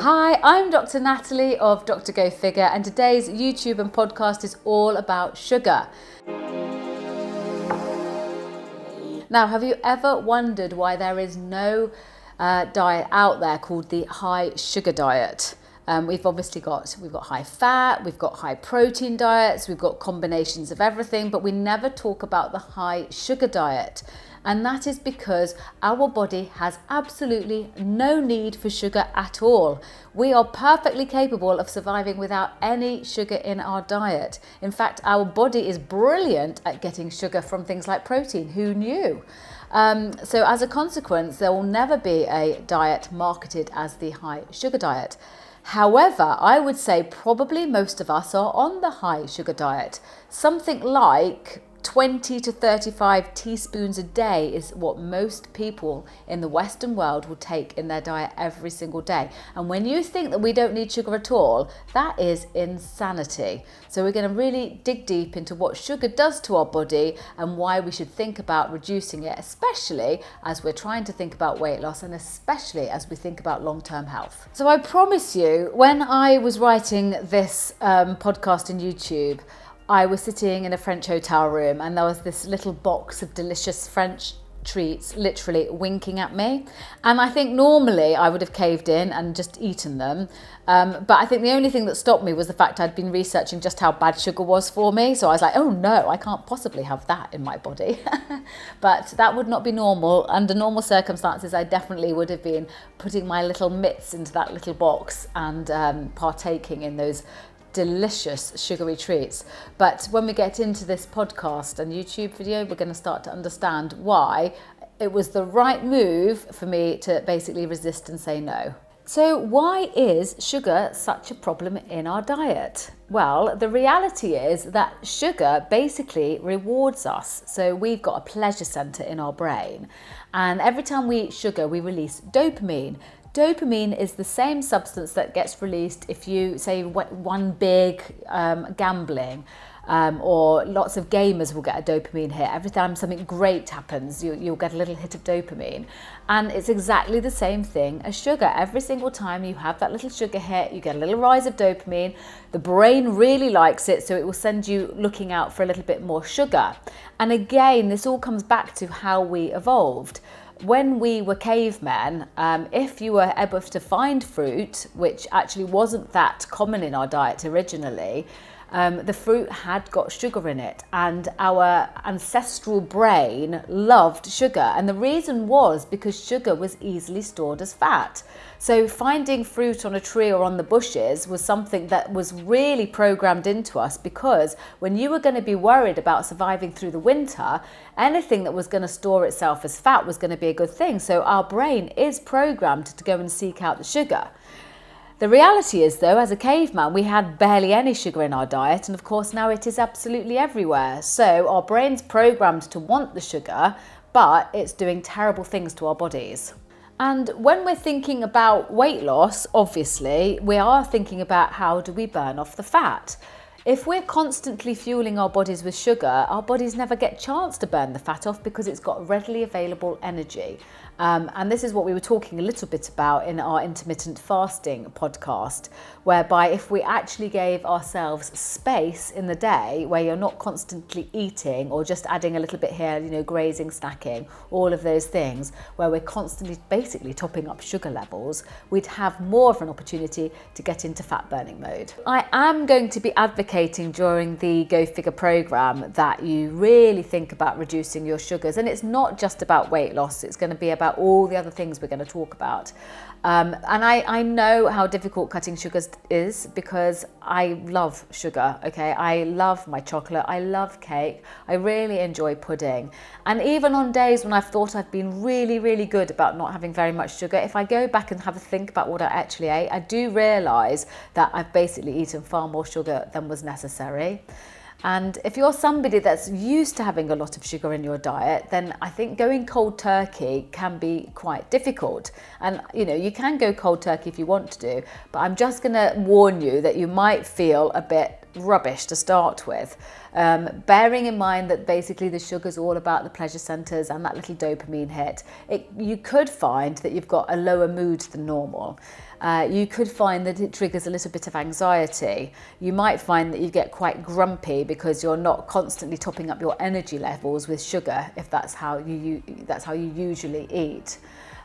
Hi, I'm Dr Natalie of Dr GoFigure, and today's YouTube and podcast is all about sugar. Now, have you ever wondered why there is no diet out there called the high sugar diet? We've got high fat, we've got high protein diets, we've got combinations of everything, but we never talk about the high sugar diet. And that is because our body has absolutely no need for sugar at all. We are perfectly capable of surviving without any sugar in our diet. In fact, our body is brilliant at getting sugar from things like protein. Who knew? So as a consequence, there will never be a diet marketed as the high sugar diet. However, I would say probably most of us are on the high sugar diet. Something like 20 to 35 teaspoons a day is what most people in the Western world will take in their diet every single day. And when you think that we don't need sugar at all, that is insanity. So we're going to really dig deep into what sugar does to our body and why we should think about reducing it, especially as we're trying to think about weight loss and especially as we think about long-term health. So I promise you, when I was writing this podcast and YouTube, I was sitting in a French hotel room and there was this little box of delicious French treats literally winking at me. And I think normally I would have caved in and just eaten them. But I think the only thing that stopped me was the fact I'd been researching just how bad sugar was for me. So I was like, oh no, I can't possibly have that in my body. But that would not be normal. Under normal circumstances, I definitely would have been putting my little mitts into that little box and partaking in those delicious sugary treats. But when we get into this podcast and YouTube video, we're going to start to understand why it was the right move for me to basically resist and say no. So why is sugar such a problem in our diet? Well, the reality is that sugar basically rewards us. So we've got a pleasure center in our brain, and every time we eat sugar, we release dopamine. Dopamine is the same substance that gets released if you say one big gambling or lots of gamers will get a dopamine hit. Every time something great happens, you'll get a little hit of dopamine. And it's exactly the same thing as sugar. Every single time you have that little sugar hit, you get a little rise of dopamine. The brain really likes it, so it will send you looking out for a little bit more sugar. And again, this all comes back to how we evolved. When we were cavemen, if you were able to find fruit, which actually wasn't that common in our diet originally, the fruit had got sugar in it, and our ancestral brain loved sugar. And the reason was because sugar was easily stored as fat. So finding fruit on a tree or on the bushes was something that was really programmed into us, because when you were going to be worried about surviving through the winter, anything that was going to store itself as fat was going to be a good thing. So our brain is programmed to go and seek out the sugar. The reality is, though, as a caveman, we had barely any sugar in our diet, and of course now it is absolutely everywhere. So our brain's programmed to want the sugar, but it's doing terrible things to our bodies. And when we're thinking about weight loss, obviously, we are thinking about how do we burn off the fat. If we're constantly fueling our bodies with sugar, our bodies never get a chance to burn the fat off because it's got readily available energy. And this is what we were talking a little bit about in our intermittent fasting podcast, whereby if we actually gave ourselves space in the day where you're not constantly eating or just adding a little bit here, grazing, snacking, all of those things, where we're constantly basically topping up sugar levels, we'd have more of an opportunity to get into fat burning mode. I am going to be advocating during the GoFigure program that you really think about reducing your sugars. And it's not just about weight loss, it's going to be about all the other things we're going to talk about. And I know how difficult cutting sugars is because I love sugar, okay? I love my chocolate, I love cake, I really enjoy pudding. And even on days when I've thought I've been really, really good about not having very much sugar, if I go back and have a think about what I actually ate, I do realise that I've basically eaten far more sugar than was necessary. And if you're somebody that's used to having a lot of sugar in your diet, then I think going cold turkey can be quite difficult. And you can go cold turkey if you want to do, but I'm just going to warn you that you might feel a bit rubbish to start with. Bearing in mind that basically the sugar is all about the pleasure centres and that little dopamine hit, you could find that you've got a lower mood than normal. You could find that it triggers a little bit of anxiety. You might find that you get quite grumpy because you're not constantly topping up your energy levels with sugar, if that's how you usually eat.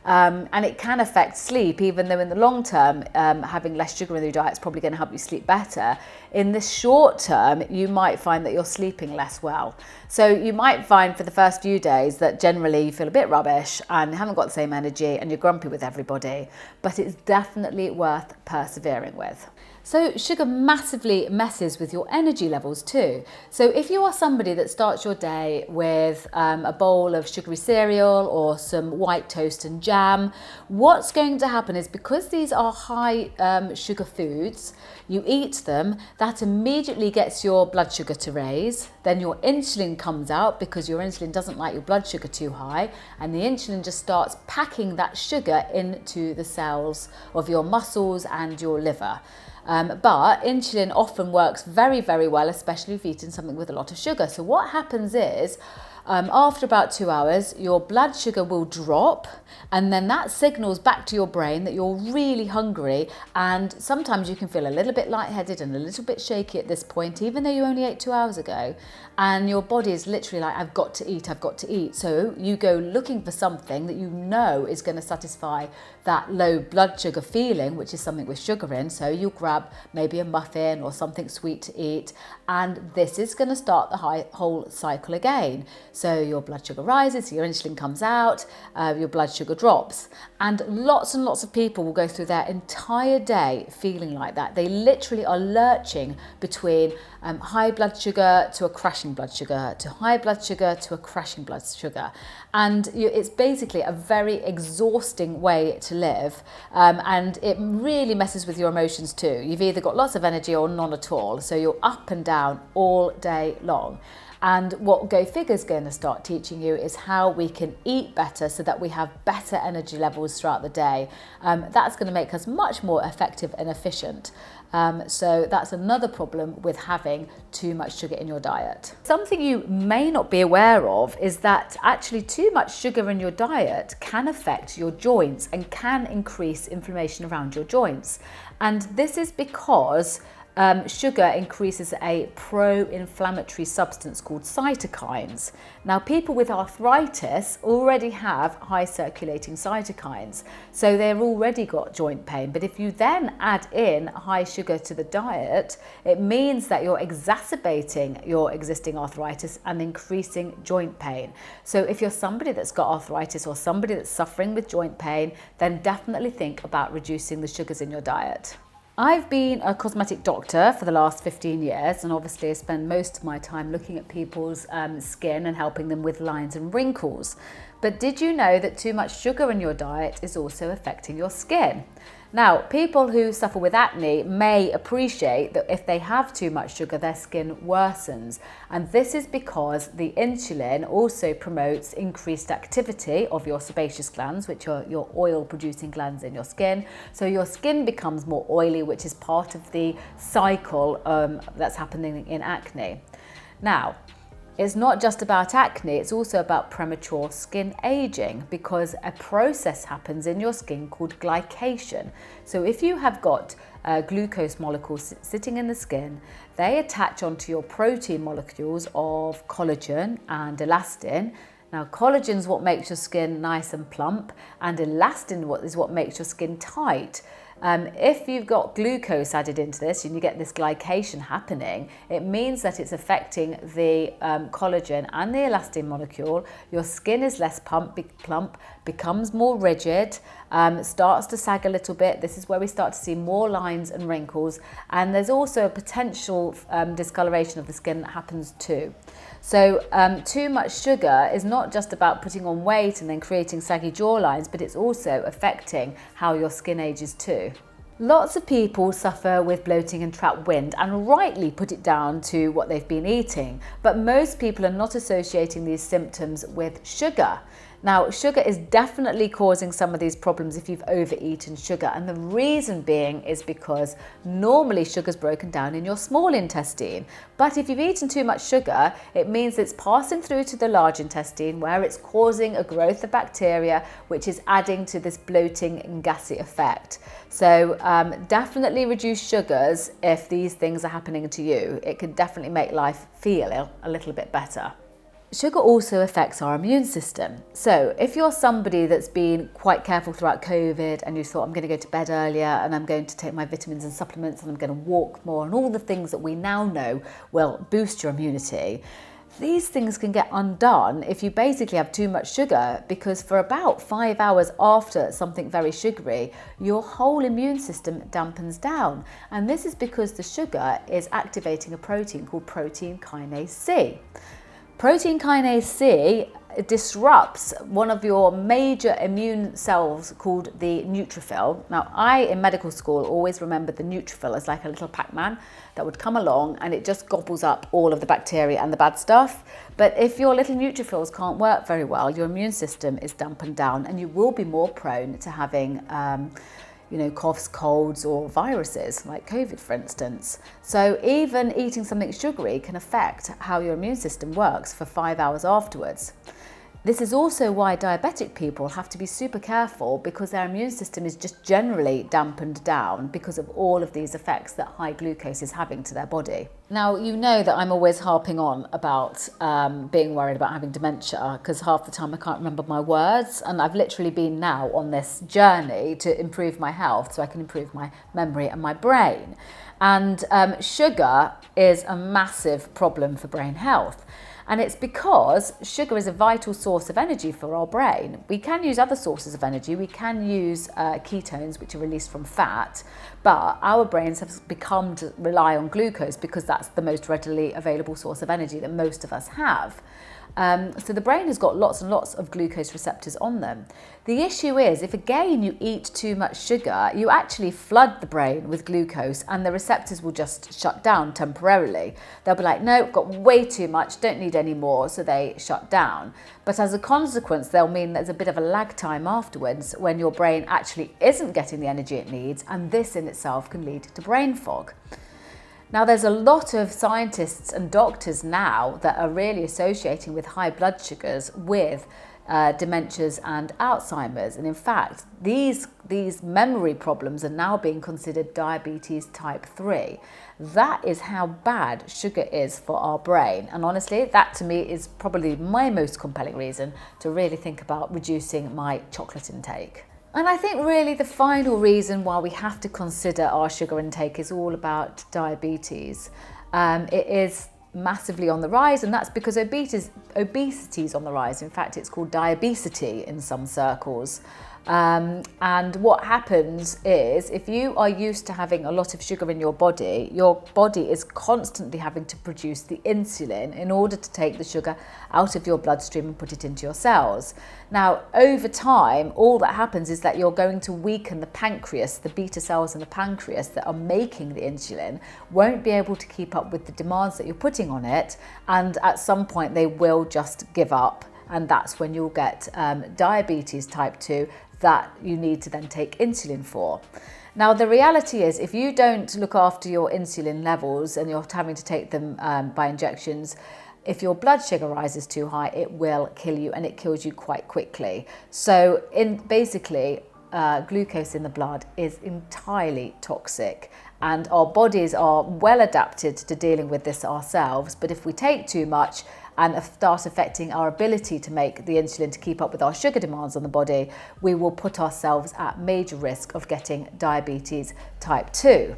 And it can affect sleep, even though in the long term, having less sugar in your diet is probably going to help you sleep better. In the short term, you might find that you're sleeping less well. So you might find for the first few days that generally you feel a bit rubbish and haven't got the same energy and you're grumpy with everybody, but it's definitely worth persevering with. So sugar massively messes with your energy levels too. So if you are somebody that starts your day with a bowl of sugary cereal or some white toast and jam, what's going to happen is, because these are high sugar foods, you eat them, that immediately gets your blood sugar to raise. Then your insulin comes out because your insulin doesn't like your blood sugar too high, and the insulin just starts packing that sugar into the cells of your muscles and your liver. But insulin often works very, very well, especially if you've eaten something with a lot of sugar. So what happens is, after about 2 hours, your blood sugar will drop, and then that signals back to your brain that you're really hungry, and sometimes you can feel a little bit lightheaded and a little bit shaky at this point, even though you only ate 2 hours ago, and your body is literally like, I've got to eat, I've got to eat. So you go looking for something that you know is going to satisfy that low blood sugar feeling, which is something with sugar in. So you grab maybe a muffin or something sweet to eat, and this is going to start the whole cycle again. So your blood sugar rises, your insulin comes out, your blood sugar drops. And lots of people will go through their entire day feeling like that. They literally are lurching between high blood sugar to a crashing blood sugar, to high blood sugar to a crashing blood sugar. And it's basically a very exhausting way to live, and it really messes with your emotions too. You've either got lots of energy or none at all, so you're up and down all day long. And what GoFigure is going to start teaching you is how we can eat better so that we have better energy levels throughout the day. That's going to make us much more effective and efficient. So that's another problem with having too much sugar in your diet. Something you may not be aware of is that actually too much sugar in your diet can affect your joints and can increase inflammation around your joints. And this is because sugar increases a pro-inflammatory substance called cytokines. Now, people with arthritis already have high circulating cytokines, so they've already got joint pain. But if you then add in high sugar to the diet, it means that you're exacerbating your existing arthritis and increasing joint pain. So if you're somebody that's got arthritis or somebody that's suffering with joint pain, then definitely think about reducing the sugars in your diet. I've been a cosmetic doctor for the last 15 years, and obviously I spend most of my time looking at people's skin and helping them with lines and wrinkles. But did you know that too much sugar in your diet is also affecting your skin? Now, people who suffer with acne may appreciate that if they have too much sugar, their skin worsens. And this is because the insulin also promotes increased activity of your sebaceous glands, which are your oil-producing glands in your skin. So your skin becomes more oily, which is part of the cycle that's happening in acne. Now, it's not just about acne, it's also about premature skin aging, because a process happens in your skin called glycation. So if you have got glucose molecules sitting in the skin, they attach onto your protein molecules of collagen and elastin. Now, collagen is what makes your skin nice and plump, and elastin is what makes your skin tight. If you've got glucose added into this and you get this glycation happening, it means that it's affecting the collagen and the elastin molecule. Your skin is less plump, becomes more rigid, starts to sag a little bit. This is where we start to see more lines and wrinkles, and there's also a potential discoloration of the skin that happens too. So too much sugar is not just about putting on weight and then creating saggy jawlines, but it's also affecting how your skin ages too. Lots of people suffer with bloating and trapped wind and rightly put it down to what they've been eating, but most people are not associating these symptoms with sugar. Now, sugar is definitely causing some of these problems if you've overeaten sugar, and the reason being is because normally sugar is broken down in your small intestine, but if you've eaten too much sugar, it means it's passing through to the large intestine where it's causing a growth of bacteria, which is adding to this bloating and gassy effect. So definitely reduce sugars if these things are happening to you. It can definitely make life feel a little bit better. Sugar also affects our immune system. So if you're somebody that's been quite careful throughout COVID and you thought, I'm going to go to bed earlier and I'm going to take my vitamins and supplements and I'm going to walk more and all the things that we now know will boost your immunity, these things can get undone if you basically have too much sugar, because for about 5 hours after something very sugary, your whole immune system dampens down. And this is because the sugar is activating a protein called protein kinase C. Protein kinase C disrupts one of your major immune cells called the neutrophil. Now, I in medical school always remembered the neutrophil as like a little Pac-Man that would come along and it just gobbles up all of the bacteria and the bad stuff. But if your little neutrophils can't work very well, your immune system is dampened down and you will be more prone to having coughs, colds or viruses like COVID, for instance. So even eating something sugary can affect how your immune system works for 5 hours afterwards. This is also why diabetic people have to be super careful, because their immune system is just generally dampened down because of all of these effects that high glucose is having to their body. Now, you know that I'm always harping on about being worried about having dementia, because half the time I can't remember my words, and I've literally been now on this journey to improve my health so I can improve my memory and my brain. And sugar is a massive problem for brain health. And it's because sugar is a vital source of energy for our brain. We can use other sources of energy. We can use ketones, which are released from fat, but our brains have become to rely on glucose because that's the most readily available source of energy that most of us have. So the brain has got lots and lots of glucose receptors on them. The issue is, if again you eat too much sugar, you actually flood the brain with glucose and the receptors will just shut down temporarily. They'll be like, no, got way too much, don't need any more, so they shut down. But as a consequence, they'll mean there's a bit of a lag time afterwards when your brain actually isn't getting the energy it needs, and this in itself can lead to brain fog. Now, there's a lot of scientists and doctors now that are really associating with high blood sugars with dementias and Alzheimer's. And in fact, these memory problems are now being considered diabetes type 3. That is how bad sugar is for our brain. And honestly, that to me is probably my most compelling reason to really think about reducing my chocolate intake. And I think really the final reason why we have to consider our sugar intake is all about diabetes. It is massively on the rise, and that's because obesity is on the rise. In fact, it's called diabesity in some circles. And what happens is, if you are used to having a lot of sugar in your body is constantly having to produce the insulin in order to take the sugar out of your bloodstream and put it into your cells. Now, over time, all that happens is that you're going to weaken the pancreas. The beta cells in the pancreas that are making the insulin won't be able to keep up with the demands that you're putting on it, and at some point they will just give up, and that's when you'll get diabetes type 2 that you need to then take insulin for. Now, the reality is, if you don't look after your insulin levels and you're having to take them by injections, if your blood sugar rises too high, it will kill you, and it kills you quite quickly. So basically, glucose in the blood is entirely toxic, and our bodies are well adapted to dealing with this ourselves. But if we take too much and start affecting our ability to make the insulin to keep up with our sugar demands on the body, we will put ourselves at major risk of getting diabetes type 2.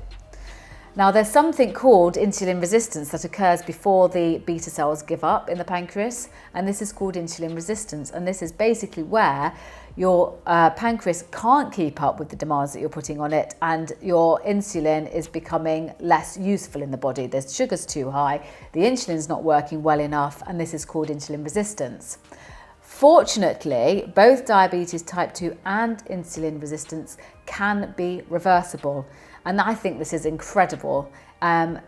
Now, there's something called insulin resistance that occurs before the beta cells give up in the pancreas, and this is called insulin resistance. And this is basically where your pancreas can't keep up with the demands that you're putting on it, and your insulin is becoming less useful in the body. The sugar's too high, the insulin's not working well enough, and this is called insulin resistance. Fortunately, both diabetes type 2 and insulin resistance can be reversible. And I think this is incredible.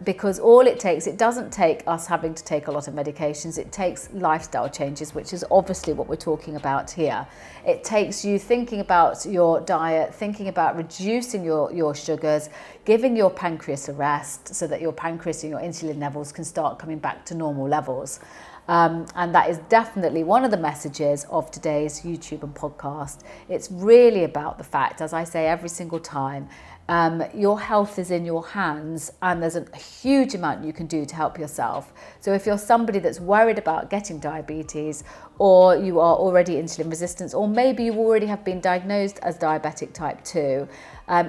because all it takes, it doesn't take us having to take a lot of medications, it takes lifestyle changes, which is obviously what we're talking about here. It takes you thinking about your diet, thinking about reducing your sugars, giving your pancreas a rest so that your pancreas and your insulin levels can start coming back to normal levels. And that is definitely one of the messages of today's YouTube and podcast. It's really about the fact, as I say every single time, your health is in your hands and there's a huge amount you can do to help yourself. So if you're somebody that's worried about getting diabetes, or you are already insulin resistant, or maybe you already have been diagnosed as diabetic type 2,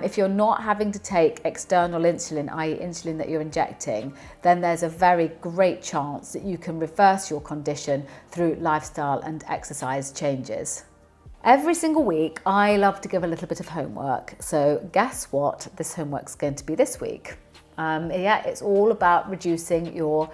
if you're not having to take external insulin, i.e. insulin that you're injecting, then there's a very great chance that you can reverse your condition through lifestyle and exercise changes. Every single week, I love to give a little bit of homework. So guess what this homework's going to be this week? It's all about reducing your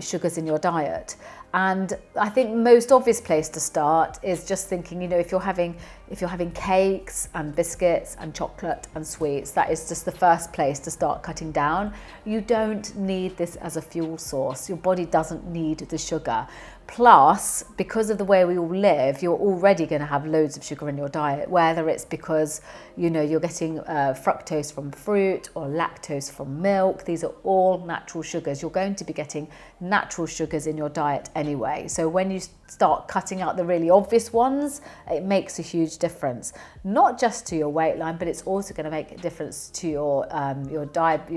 sugars in your diet. And I think most obvious place to start is just thinking, if you're having cakes and biscuits and chocolate and sweets, that is just the first place to start cutting down. You don't need this as a fuel source. Your body doesn't need the sugar. Plus, because of the way we all live, you're already going to have loads of sugar in your diet, whether it's because, you're getting fructose from fruit or lactose from milk. These are all natural sugars. You're going to be getting natural sugars in your diet anyway. So when you start cutting out the really obvious ones, it makes a huge difference, not just to your weight line, but it's also going to make a difference to your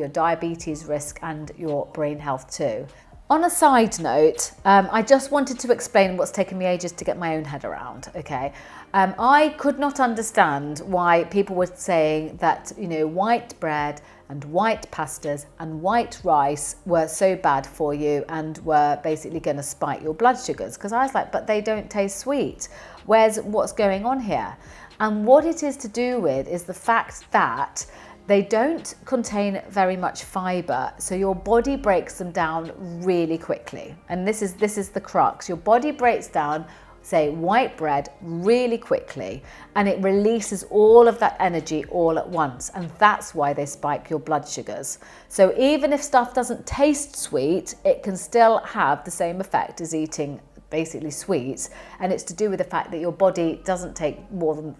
diabetes risk and your brain health too. On a side note, I just wanted to explain what's taken me ages to get my own head around, okay? I could not understand why people were saying that, white bread and white pastas and white rice were so bad for you and were basically going to spike your blood sugars. Because I was like, but they don't taste sweet. What's going on here? And what it is to do with is the fact that they don't contain very much fibre, so your body breaks them down really quickly. And this is the crux. Your body breaks down, say, white bread really quickly, and it releases all of that energy all at once, and that's why they spike your blood sugars. So even if stuff doesn't taste sweet, it can still have the same effect as eating basically sweets, and it's to do with the fact that your body doesn't take more than,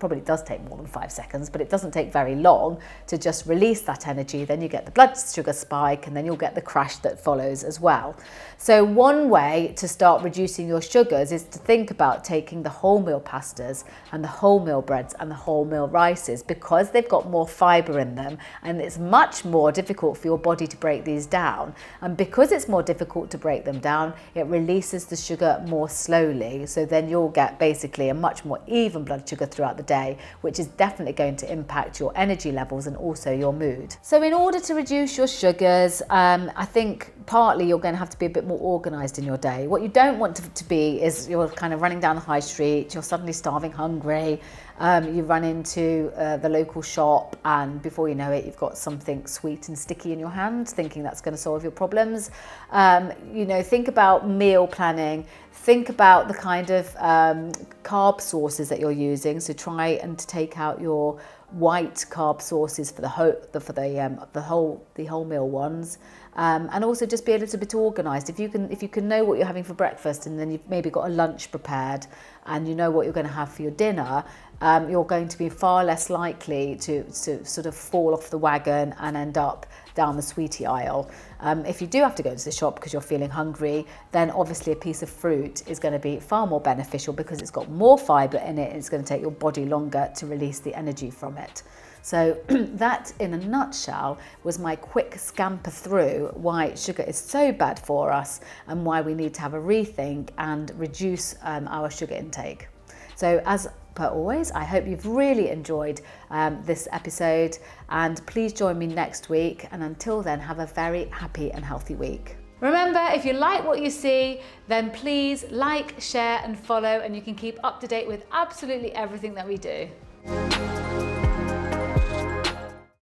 probably does take more than 5 seconds, but it doesn't take very long to just release that energy. Then you get the blood sugar spike, and then you'll get the crash that follows as well. So one way to start reducing your sugars is to think about taking the wholemeal pastas and the wholemeal breads and the wholemeal rices, because they've got more fibre in them, and it's much more difficult for your body to break these down. And because it's more difficult to break them down, it releases the sugar more slowly, so then you'll get basically a much more even blood sugar throughout the day, which is definitely going to impact your energy levels and also your mood. So in order to reduce your sugars, I think partly you're going to have to be a bit more organised in your day. What you don't want to be is you're kind of running down the high street, you're suddenly starving hungry, you run into the local shop, and before you know it, you've got something sweet and sticky in your hand, thinking that's going to solve your problems. Think about meal planning. Think about the kind of carb sources that you're using. So try and take out your white carb sources for the wholemeal ones, and also just be a little bit organised. If you can know what you're having for breakfast, and then you've maybe got a lunch prepared, and you know what you're going to have for your dinner, you're going to be far less likely to sort of fall off the wagon and end up down the sweetie aisle. If you do have to go to the shop because you're feeling hungry, then obviously a piece of fruit is going to be far more beneficial because it's got more fibre in it, and it's going to take your body longer to release the energy from it. So that, in a nutshell, was my quick scamper through why sugar is so bad for us and why we need to have a rethink and reduce our sugar intake. So as per always, I hope you've really enjoyed this episode, and please join me next week. And until then, have a very happy and healthy week. Remember, if you like what you see, then please like, share and follow, and you can keep up to date with absolutely everything that we do.